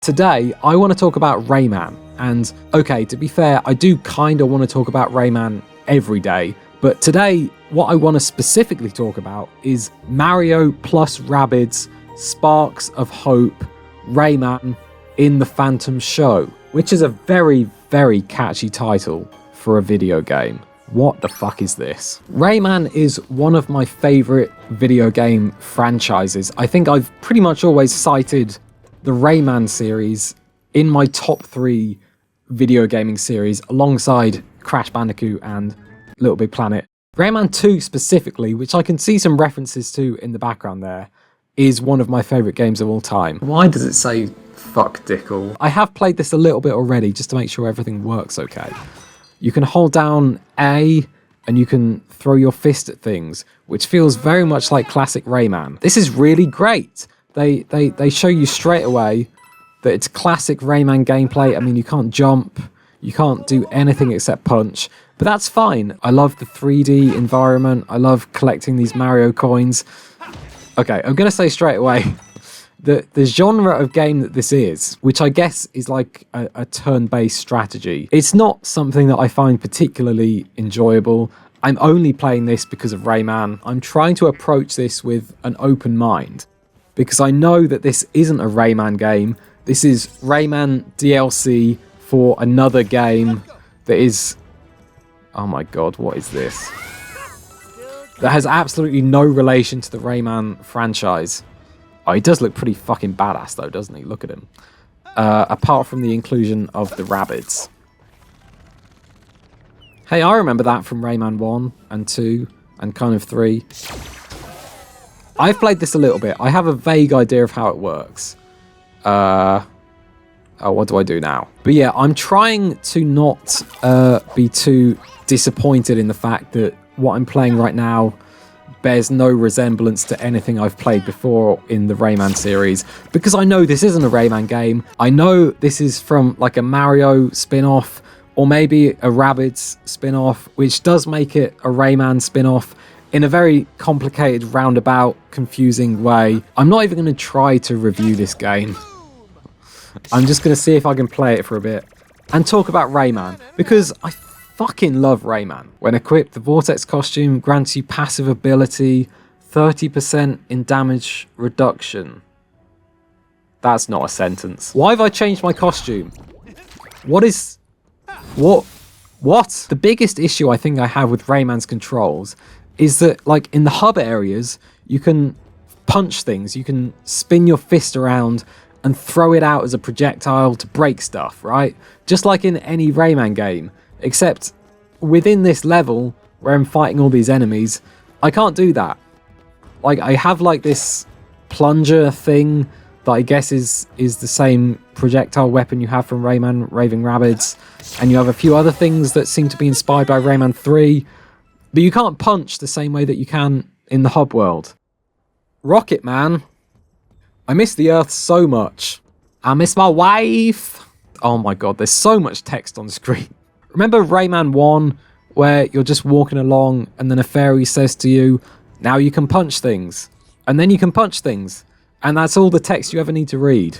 Today, I want to talk about Rayman. And okay, to be fair, I do kind of want to talk about Rayman every day. But today, what I want to specifically talk about is Mario plus Rabbids Sparks of Hope Rayman in the Phantom Show, which is a very, very catchy title for a video game. What the fuck is this? Rayman is one of my favorite video game franchises. I think I've pretty much always cited the Rayman series in my top 3 video gaming series alongside Crash Bandicoot and Little Big Planet. Rayman 2 specifically, which I can see some references to in the background there, is one of my favourite games of all time. Why does it say fuck Dickle? I have played this a little bit already just to make sure everything works okay. You can hold down A and you can throw your fist at things, which feels very much like classic Rayman. This is really great. They show you straight away that it's classic Rayman gameplay. I mean, you can't jump, you can't do anything except punch, but that's fine. I love the 3D environment. I love collecting these Mario coins. Okay, I'm gonna say straight away, the genre of game that this is, which I guess is like a turn-based strategy, it's not something that I find particularly enjoyable. I'm only playing this because of Rayman. I'm trying to approach this with an open mind, because I know that this isn't a Rayman game. This is Rayman DLC for another game that is... Oh my god, what is this? That has absolutely no relation to the Rayman franchise. Oh, he does look pretty fucking badass though, doesn't he? Look at him. Apart from the inclusion of the Rabbids. Hey, I remember that from Rayman 1 and 2 and kind of 3. I've played this a little bit. I have a vague idea of how it works. Oh, what do I do now? But yeah, I'm trying to not be too disappointed in the fact that what I'm playing right now bears no resemblance to anything I've played before in the Rayman series, because I know this isn't a Rayman game. I know this is from like a Mario spin-off or maybe a Rabbids spin-off, which does make it a Rayman spin-off in a very complicated, roundabout, confusing way. I'm not even going to try to review this game. I'm just going to see if I can play it for a bit and talk about Rayman, because I fucking love Rayman. When equipped, the Vortex costume grants you passive ability, 30% in damage reduction. That's not a sentence. Why have I changed my costume? What? The biggest issue I think I have with Rayman's controls is that, like, in the hub areas, you can punch things, you can spin your fist around and throw it out as a projectile to break stuff, right? Just like in any Rayman game, except within this level where I'm fighting all these enemies, I can't do that. Like, I have like this plunger thing that I guess is the same projectile weapon you have from Rayman, Raving Rabbids, and you have a few other things that seem to be inspired by Rayman 3, but you can't punch the same way that you can in the hub world. Rocket Man. I miss the Earth so much. I miss my wife. Oh my god, there's so much text on the screen. Remember Rayman 1, where you're just walking along and then a fairy says to you, now you can punch things. And then you can punch things. And that's all the text you ever need to read.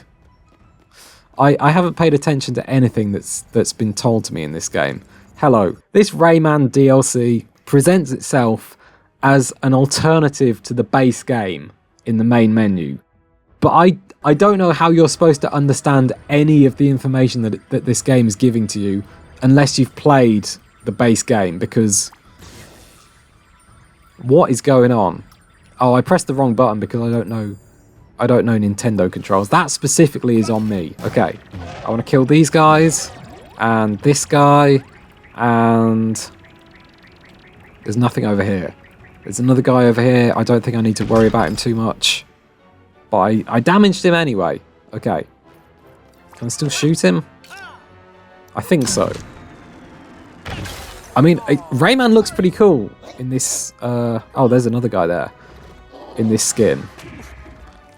I haven't paid attention to anything that's been told to me in this game. Hello. This Rayman DLC presents itself as an alternative to the base game in the main menu. But I don't know how you're supposed to understand any of the information that this game is giving to you unless you've played the base game, because what is going on? Oh, I pressed the wrong button because I don't know Nintendo controls. That specifically is on me. Okay, I want to kill these guys and this guy, and there's nothing over here. There's another guy over here. I don't think I need to worry about him too much. But I damaged him anyway. Okay. Can I still shoot him? I think so. I mean, Rayman looks pretty cool in this... oh, there's another guy there. In this skin.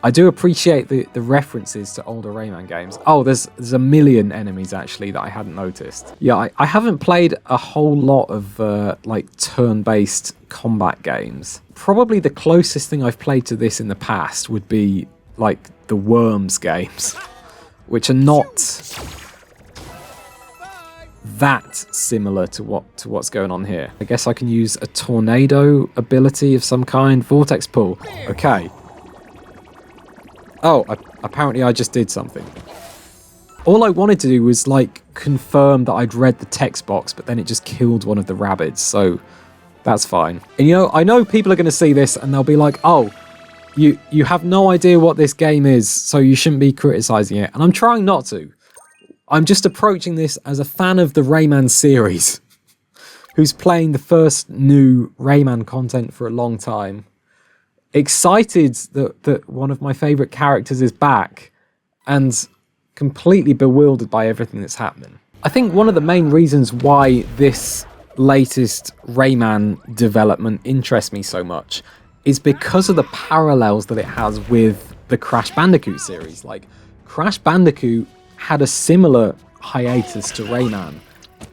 I do appreciate the references to older Rayman games. Oh, there's a million enemies, actually, that I hadn't noticed. Yeah, I haven't played a whole lot of, like, turn-based combat games. Probably the closest thing I've played to this in the past would be, like, the Worms games. which are not that similar to what's going on here. I guess I can use a tornado ability of some kind. Vortex pull. Okay. Oh, apparently I just did something. All I wanted to do was, like, confirm that I'd read the text box, but then it just killed one of the Rabbids, so that's fine. And, you know, I know people are going to see this and they'll be like, oh, you have no idea what this game is, so you shouldn't be criticising it. And I'm trying not to. I'm just approaching this as a fan of the Rayman series, who's playing the first new Rayman content for a long time. Excited that one of my favourite characters is back, and completely bewildered by everything that's happening. I think one of the main reasons why this latest Rayman development interests me so much is because of the parallels that it has with the Crash Bandicoot series. Like, Crash Bandicoot had a similar hiatus to Rayman,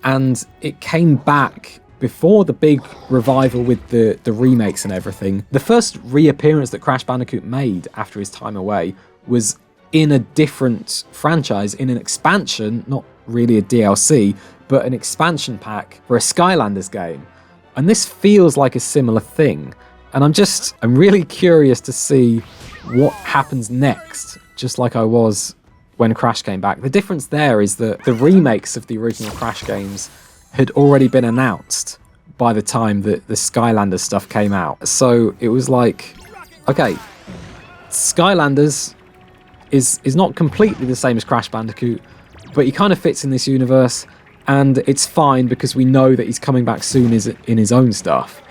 and it came back before the big revival with the remakes and everything. The first reappearance that Crash Bandicoot made after his time away was in a different franchise, in an expansion, not really a DLC, but an expansion pack for a Skylanders game. And this feels like a similar thing. And I'm really curious to see what happens next, just like I was when Crash came back. The difference there is that the remakes of the original Crash games had already been announced by the time that the Skylanders stuff came out. So it was like, okay, Skylanders is not completely the same as Crash Bandicoot, but he kind of fits in this universe, and it's fine because we know that he's coming back soon in his own stuff.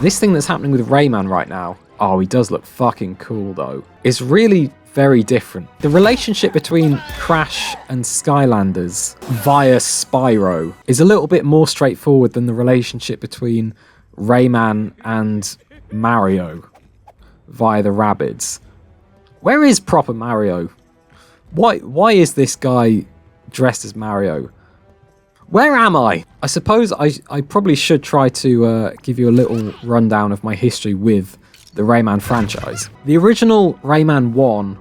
This thing that's happening with Rayman right now, oh, he does look fucking cool though. It's really very different. The relationship between Crash and Skylanders via Spyro is a little bit more straightforward than the relationship between Rayman and Mario via the Rabbids. Where is proper Mario? Why is this guy dressed as Mario? Where am I? I suppose I probably should try to give you a little rundown of my history with the Rayman franchise. The original Rayman 1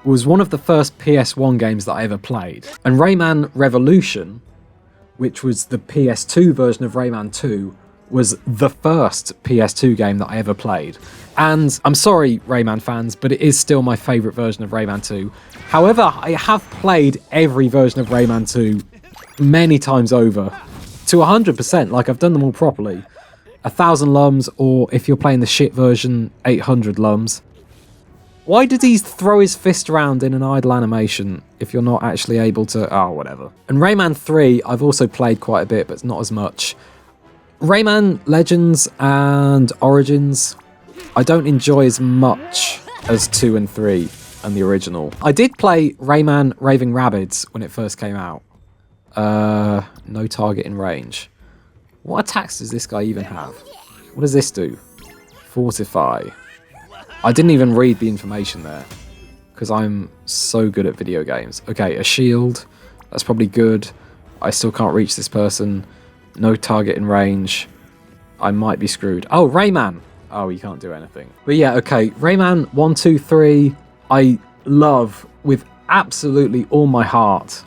was one of the first PS1 games that I ever played. And Rayman Revolution, which was the PS2 version of Rayman 2, was the first PS2 game that I ever played. And I'm sorry, Rayman fans, but it is still my favourite version of Rayman 2. However, I have played every version of Rayman 2 many times over, to 100%, like I've done them all properly. 1,000 lums, or if you're playing the shit version, 800 lums. Why did he throw his fist around in an idle animation if you're not actually able to... Oh, whatever. And Rayman 3, I've also played quite a bit, but not as much. Rayman Legends and Origins, I don't enjoy as much as 2 and 3 and the original. I did play Rayman Raving Rabbids when it first came out. No target in range. What attacks does this guy even have? What does this do? Fortify. I didn't even read the information there, because I'm so good at video games. Okay, a shield. That's probably good. I still can't reach this person. No target in range. I might be screwed. Oh, Rayman! Oh, you can't do anything. But yeah, okay. Rayman 1, 2, 3, I love with absolutely all my heart.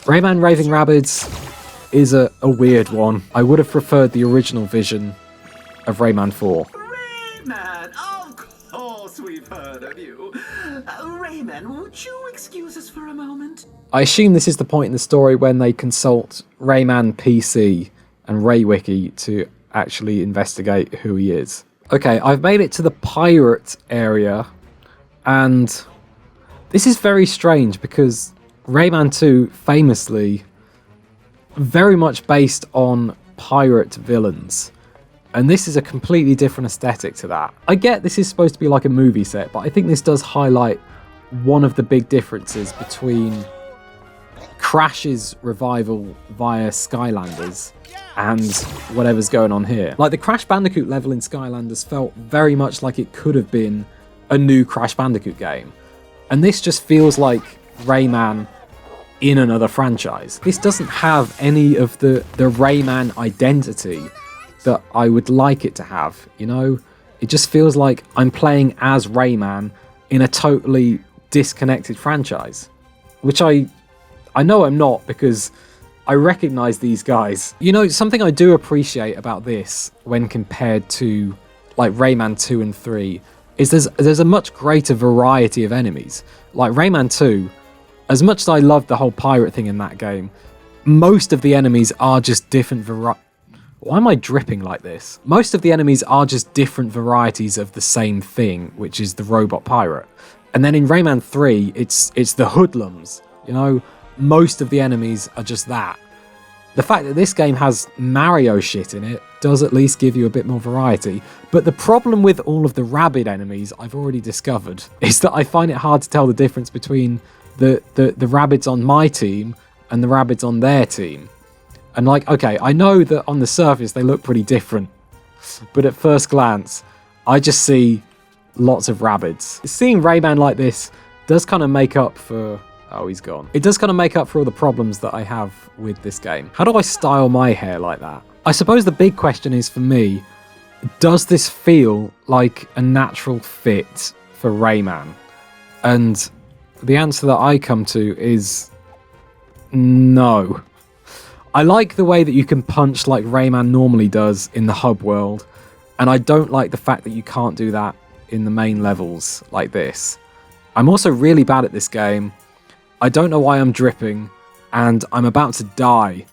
Rayman Raving Rabbids is a weird one. I would have preferred the original vision of Rayman 4. Rayman, of course we've heard of you. Rayman, would you excuse us for a moment? I assume this is the point in the story when they consult Rayman PC and RayWiki to actually investigate who he is. Okay, I've made it to the pirate area, and this is very strange because Rayman 2 famously very much based on pirate villains, and this is a completely different aesthetic to that. I get this is supposed to be like a movie set, but I think this does highlight one of the big differences between Crash's revival via Skylanders and whatever's going on here. Like, the Crash Bandicoot level in Skylanders felt very much like it could have been a new Crash Bandicoot game, and this just feels like Rayman in another franchise. This doesn't have any of the Rayman identity that I would like it to have, you know? It just feels like I'm playing as Rayman in a totally disconnected franchise. which I know I'm not, because I recognize these guys. You know, something I do appreciate about this when compared to like Rayman 2 and 3 is there's a much greater variety of enemies. Like Rayman 2, as much as I loved the whole pirate thing in that game, most of the enemies are just different Why am I dripping like this? Most of the enemies are just different varieties of the same thing, which is the robot pirate. And then in Rayman 3, it's the hoodlums. You know, most of the enemies are just that. The fact that this game has Mario shit in it does at least give you a bit more variety. But the problem with all of the Rabbid enemies I've already discovered is that I find it hard to tell the difference between the Rabbids on my team and the Rabbids on their team. And like, okay, I know that on the surface they look pretty different, but at first glance, I just see lots of Rabbids. Seeing Rayman like this does kind of make up for... Oh, he's gone. It does kind of make up for all the problems that I have with this game. How do I style my hair like that? I suppose the big question is for me, does this feel like a natural fit for Rayman? And the answer that I come to is no. I like the way that you can punch like Rayman normally does in the hub world, and I don't like the fact that you can't do that in the main levels like this. I'm also really bad at this game. I don't know why I'm dripping, and I'm about to die.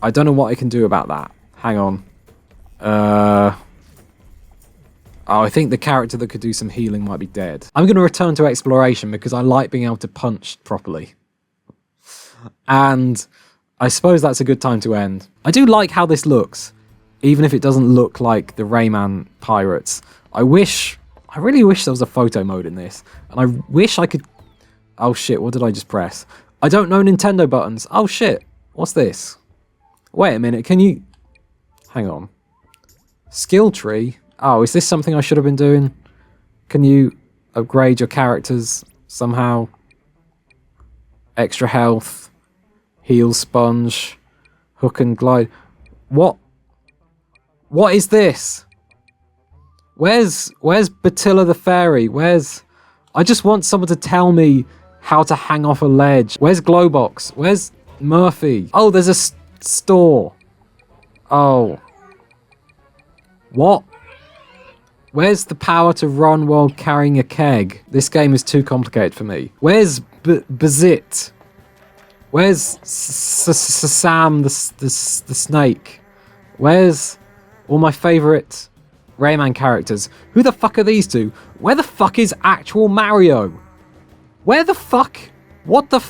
I don't know what I can do about that. Hang on. Oh, I think the character that could do some healing might be dead. I'm going to return to exploration because I like being able to punch properly. And I suppose that's a good time to end. I do like how this looks, even if it doesn't look like the Rayman pirates. I really wish there was a photo mode in this, and I wish I could... Oh shit, what did I just press? I don't know Nintendo buttons. Oh shit, what's this? Wait a minute, can you... Hang on. Skill tree? Oh, is this something I should have been doing? Can you upgrade your characters somehow? Extra health. Heal sponge. Hook and glide. What? What is this? Where's Batilla the Fairy? I just want someone to tell me how to hang off a ledge. Where's Glowbox? Where's Murphy? Oh, there's a store. Oh. What? Where's the power to run while carrying a keg? This game is too complicated for me. Where's Bazit? Where's Sam the snake? Where's all my favourite Rayman characters? Who the fuck are these two? Where the fuck is actual Mario? Where the fuck? What the